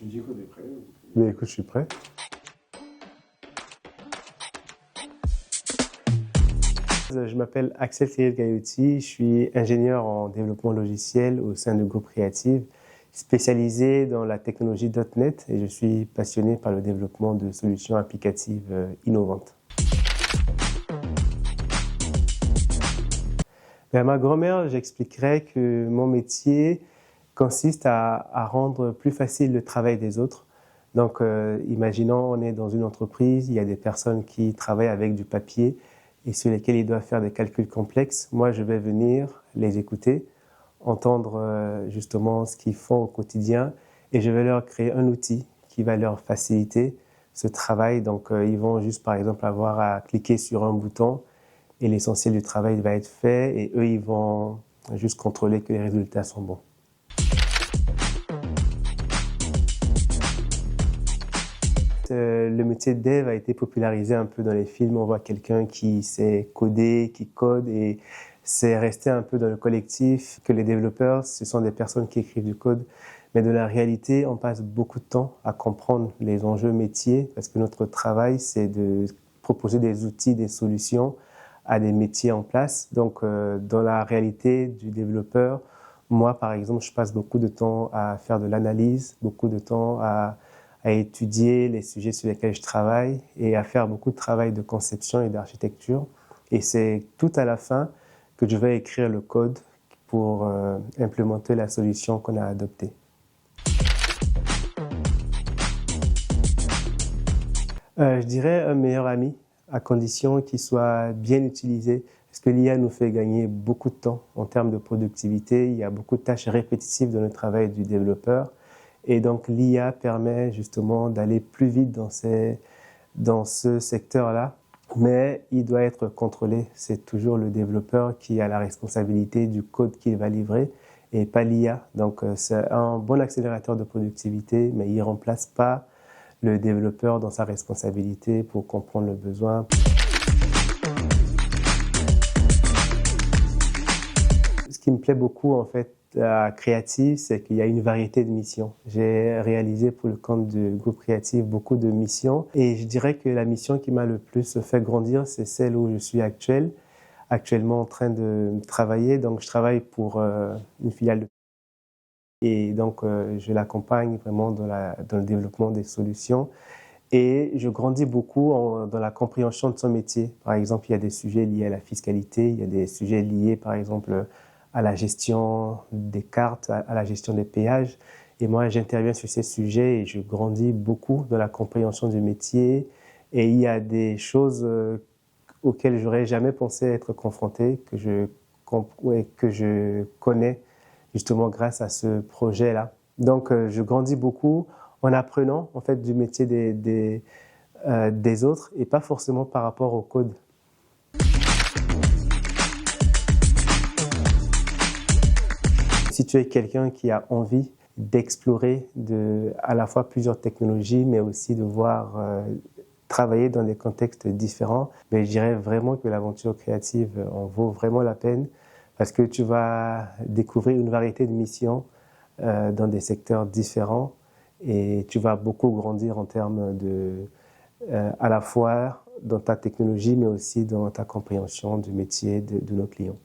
Tu me dis qu'on est prêt? Mais écoute, je suis prêt. Je m'appelle Axel Thierry-Gaillotti, je suis ingénieur en développement logiciel au sein du groupe Creative, spécialisé dans la technologie .NET et je suis passionné par le développement de solutions applicatives innovantes. À ma grand-mère, j'expliquerais que mon métier consiste à rendre plus facile le travail des autres. Donc, imaginons, on est dans une entreprise, il y a des personnes qui travaillent avec du papier et sur lesquelles ils doivent faire des calculs complexes. Moi, je vais venir les écouter, entendre justement ce qu'ils font au quotidien et je vais leur créer un outil qui va leur faciliter ce travail. Donc, ils vont juste, par exemple, avoir à cliquer sur un bouton et l'essentiel du travail va être fait et eux, ils vont juste contrôler que les résultats sont bons. Le métier de dev a été popularisé un peu dans les films. On voit quelqu'un qui sait coder, qui code et c'est resté un peu dans le collectif que les développeurs, ce sont des personnes qui écrivent du code. Mais de la réalité, on passe beaucoup de temps à comprendre les enjeux métiers parce que notre travail, c'est de proposer des outils, des solutions à des métiers en place. Donc, dans la réalité du développeur, moi, par exemple, je passe beaucoup de temps à faire de l'analyse, beaucoup de temps à étudier les sujets sur lesquels je travaille et à faire beaucoup de travail de conception et d'architecture. Et c'est tout à la fin que je vais écrire le code pour implémenter la solution qu'on a adoptée. Je dirais un meilleur ami, à condition qu'il soit bien utilisé, parce que l'IA nous fait gagner beaucoup de temps en termes de productivité. Il y a beaucoup de tâches répétitives dans le travail du développeur. Et donc l'IA permet justement d'aller plus vite dans ce secteur-là, mais il doit être contrôlé. C'est toujours le développeur qui a la responsabilité du code qu'il va livrer et pas l'IA. Donc c'est un bon accélérateur de productivité, mais il ne remplace pas le développeur dans sa responsabilité pour comprendre le besoin. Ce qui me plaît beaucoup en fait à Creative, c'est qu'il y a une variété de missions. J'ai réalisé pour le compte du groupe Creative beaucoup de missions et je dirais que la mission qui m'a le plus fait grandir, c'est celle où je suis actuellement en train de travailler. Donc je travaille pour une filiale de et donc je l'accompagne vraiment dans le développement des solutions. Et je grandis beaucoup dans la compréhension de son métier. Par exemple, il y a des sujets liés à la fiscalité, il y a des sujets liés, par exemple, à la gestion des cartes, à la gestion des péages. Et moi, j'interviens sur ces sujets et je grandis beaucoup dans la compréhension du métier. Et il y a des choses auxquelles j'aurais jamais pensé être confronté, que je connais justement grâce à ce projet-là. Donc, je grandis beaucoup en apprenant en fait du métier des autres et pas forcément par rapport au code. Si tu es quelqu'un qui a envie d'explorer à la fois plusieurs technologies, mais aussi de voir travailler dans des contextes différents, mais je dirais vraiment que l'aventure créative en vaut vraiment la peine parce que tu vas découvrir une variété de missions dans des secteurs différents et tu vas beaucoup grandir en termes à la fois dans ta technologie, mais aussi dans ta compréhension du métier de nos clients.